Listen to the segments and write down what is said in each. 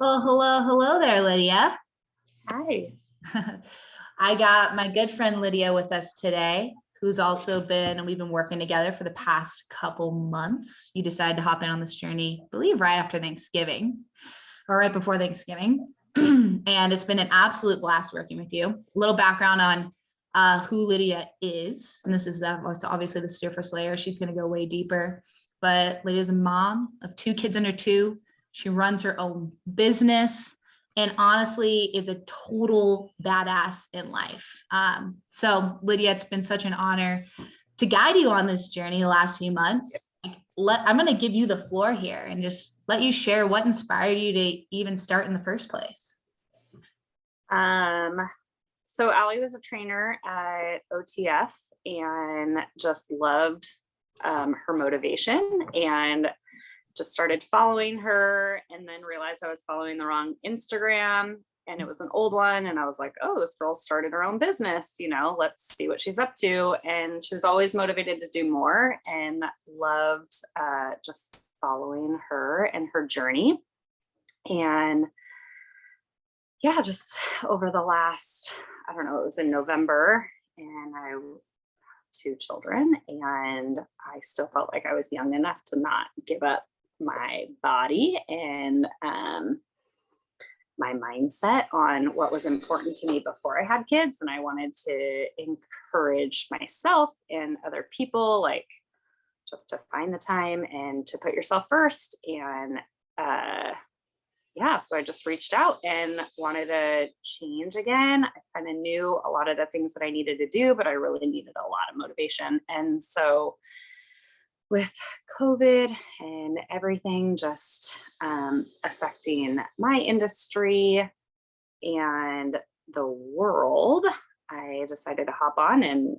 Well, hello there, Lydia. Hi. I got my good friend Lydia with us today, who's also we've been working together for the past couple months. You decided to hop in on this journey, I believe right after Thanksgiving or right before Thanksgiving. And it's been an absolute blast working with you. A little background on who Lydia is. And this is obviously the surface layer. She's going to go way deeper. But Lydia's a mom of two kids under two. She runs her own business and honestly is a total badass in life. So Lydia, it's been such an honor to guide you on this journey the last few months. I'm going to give you the floor here and just let you share what inspired you to even start in the first place. So Allie was a trainer at OTF and just loved her motivation, and just started following her, and then realized I was following the wrong Instagram and it was an old one. And I was like, oh, this girl started her own business, let's see what she's up to. And she was always motivated to do more and loved just following her and her journey. And yeah, just over the last, I don't know, it was in November, and I have two children, and I still felt like I was young enough to not give up my body and my mindset on what was important to me before I had kids. And I wanted to encourage myself and other people, like, just to find the time and to put yourself first. And so I just reached out and wanted to change again. I kind of knew a lot of the things that I needed to do, but I really needed a lot of motivation. And so with COVID and everything just affecting my industry and the world, I decided to hop on and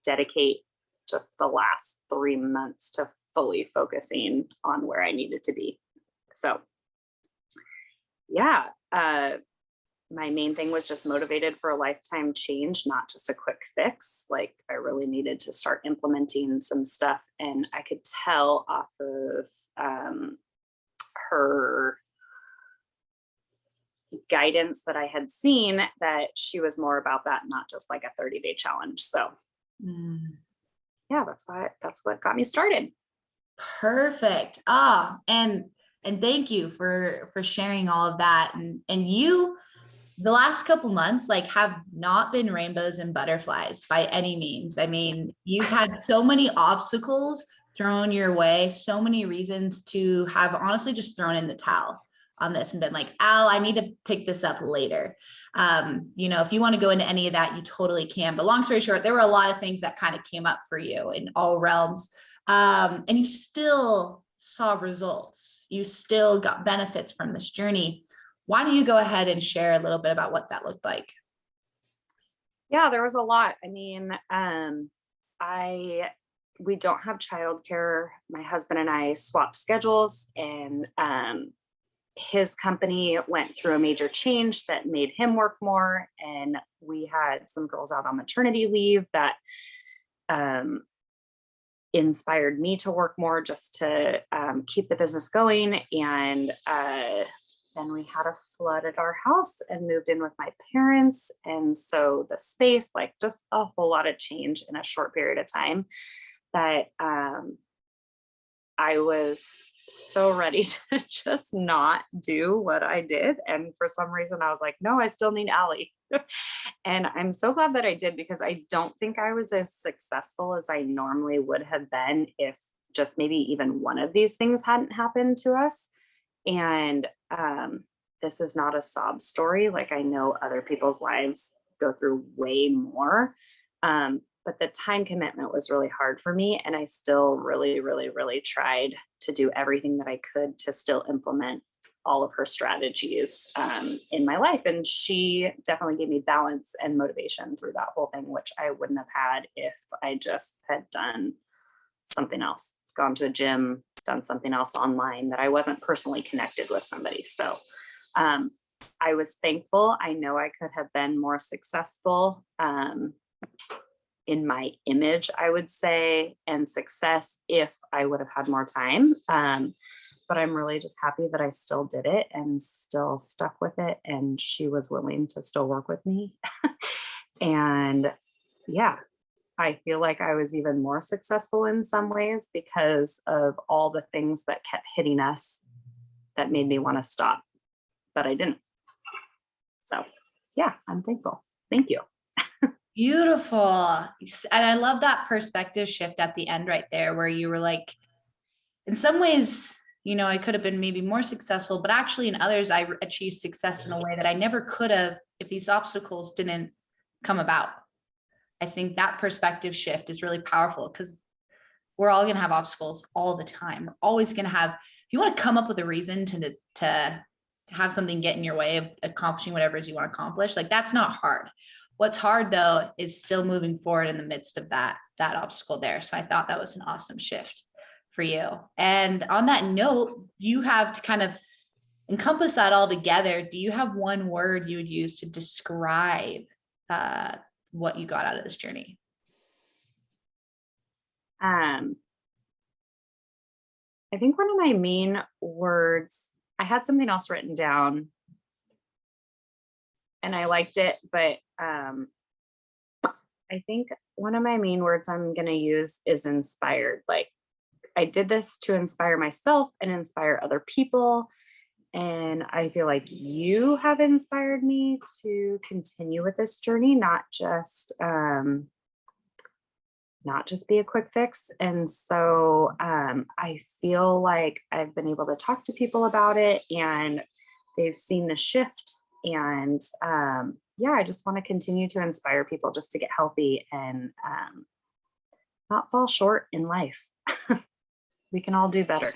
dedicate just the last 3 months to fully focusing on where I needed to be. So my main thing was just motivated for a lifetime change, not just a quick fix. Like, I really needed to start implementing some stuff. And I could tell off of her guidance that I had seen that she was more about that, not just like a 30-day challenge. So that's what got me started. Perfect. And thank you for sharing all of that. And you, the last couple months, like, have not been rainbows and butterflies by any means. I mean, you've had so many obstacles thrown your way, so many reasons to have honestly just thrown in the towel on this and been like, Al, I need to pick this up later. If you want to go into any of that, you totally can. But long story short, there were a lot of things that kind of came up for you in all realms. And you still saw results. You still got benefits from this journey. Why don't you go ahead and share a little bit about what that looked like? Yeah, there was a lot. I mean, we don't have childcare. My husband and I swapped schedules, and his company went through a major change that made him work more. And we had some girls out on maternity leave that inspired me to work more just to keep the business going. And then we had a flood at our house and moved in with my parents. And so the space, like, just a whole lot of change in a short period of time that I was so ready to just not do what I did. And for some reason I was like, no, I still need Allie. And I'm so glad that I did, because I don't think I was as successful as I normally would have been if just maybe even one of these things hadn't happened to us. And this is not a sob story. Like, I know other people's lives go through way more. But the time commitment was really hard for me. And I still really, really, really tried to do everything that I could to still implement all of her strategies in my life. And she definitely gave me balance and motivation through that whole thing, which I wouldn't have had if I just had done something else, gone to a gym, done something else online that I wasn't personally connected with somebody. So I was thankful. I know I could have been more successful in my image, I would say, and success if I would have had more time. but I'm really just happy that I still did it and still stuck with it. And she was willing to still work with me. And yeah, I feel like I was even more successful in some ways because of all the things that kept hitting us that made me want to stop, but I didn't. So yeah, I'm thankful. Thank you. Beautiful. And I love that perspective shift at the end right there, where you were like, in some ways, I could have been maybe more successful, but actually in others, I achieved success in a way that I never could have if these obstacles didn't come about. I think that perspective shift is really powerful because we're all going to have obstacles all the time. We're always going to have, if you want to come up with a reason to have something get in your way of accomplishing whatever it is you want to accomplish, like that's not hard. What's hard though is still moving forward in the midst of that obstacle there. So I thought that was an awesome shift for you. And on that note, you have to kind of encompass that all together. Do you have one word you would use to describe what you got out of this journey? I think one of my main words, I had something else written down and I liked it, but I think one of my main words I'm going to use is inspired. Like, I did this to inspire myself and inspire other people. And I feel like you have inspired me to continue with this journey, not just be a quick fix. And so I feel like I've been able to talk to people about it and they've seen the shift. And yeah, I just want to continue to inspire people just to get healthy and not fall short in life. We can all do better.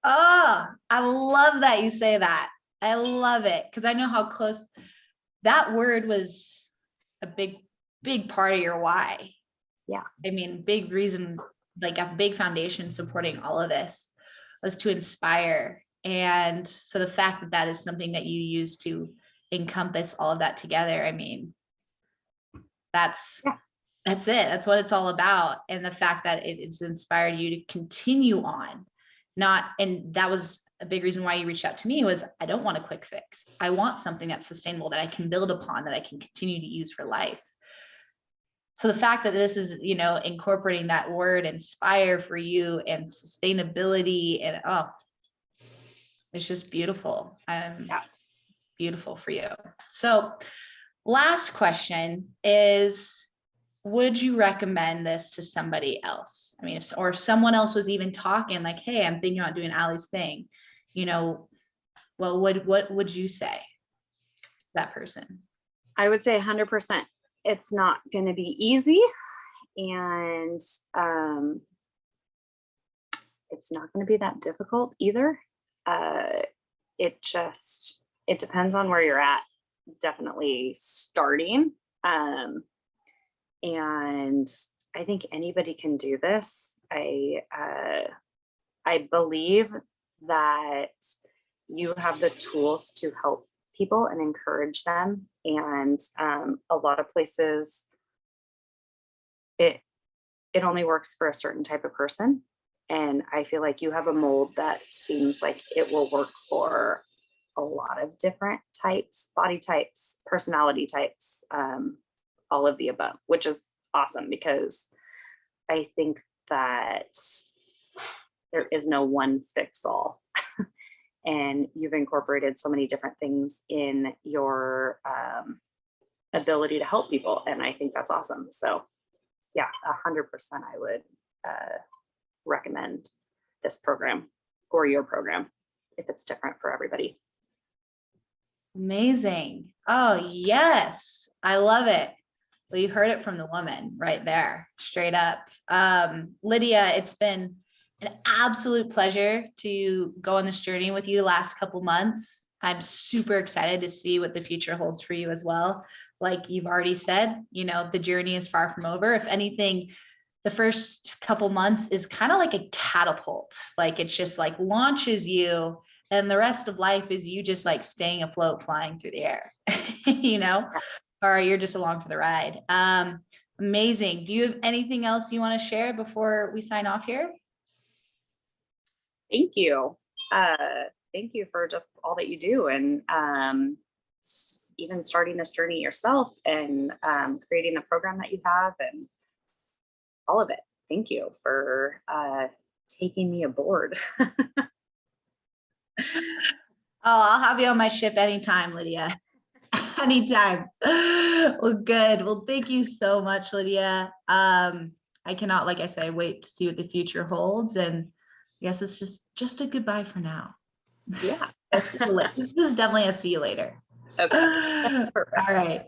Oh, I love that you say that. I love it because I know how close that word was a big part of your why. Yeah. I mean, big reason, like a big foundation supporting all of this was to inspire. And so the fact that that is something that you use to encompass all of that together, I mean, that's it. That's what it's all about. And the fact that it's inspired you to continue on, and that was a big reason why you reached out to me was I don't want a quick fix. I want something that's sustainable that I can build upon, that I can continue to use for life. So the fact that this is, incorporating that word inspire for you and sustainability and it's just beautiful. Beautiful for you. So last question is, would you recommend this to somebody else? I mean, if someone else was even talking like, hey, I'm thinking about doing Allie's thing, well, what would you say to that person? I would say 100%. It's not going to be easy, and it's not going to be that difficult either. It depends on where you're at. Definitely starting. And I think anybody can do this. I believe that you have the tools to help people and encourage them. And a lot of places, it only works for a certain type of person. And I feel like you have a mold that seems like it will work for a lot of different types, body types, personality types, all of the above, which is awesome because I think that there is no one fix all. And you've incorporated so many different things in your ability to help people. And I think that's awesome. So yeah, 100% I would recommend this program or your program if it's different for everybody. Amazing. Oh, yes. I love it. Well, you heard it from the woman right there, straight up. Lydia, it's been an absolute pleasure to go on this journey with you the last couple months. I'm super excited to see what the future holds for you as well. Like you've already said, the journey is far from over. If anything, the first couple months is kind of like a catapult. Like it's just like launches you, and the rest of life is you just like staying afloat, flying through the air, or you're just along for the ride. Amazing. Do you have anything else you want to share before we sign off here? Thank you. Thank you for just all that you do, and even starting this journey yourself, and creating the program that you have, and all of it. Thank you for taking me aboard. Oh, I'll have you on my ship anytime, Lydia. Anytime. Well, good. Well, thank you so much, Lydia. I cannot, like I say, wait to see what the future holds. And I guess it's just a goodbye for now. Yeah. This is definitely a see you later. Okay. All right.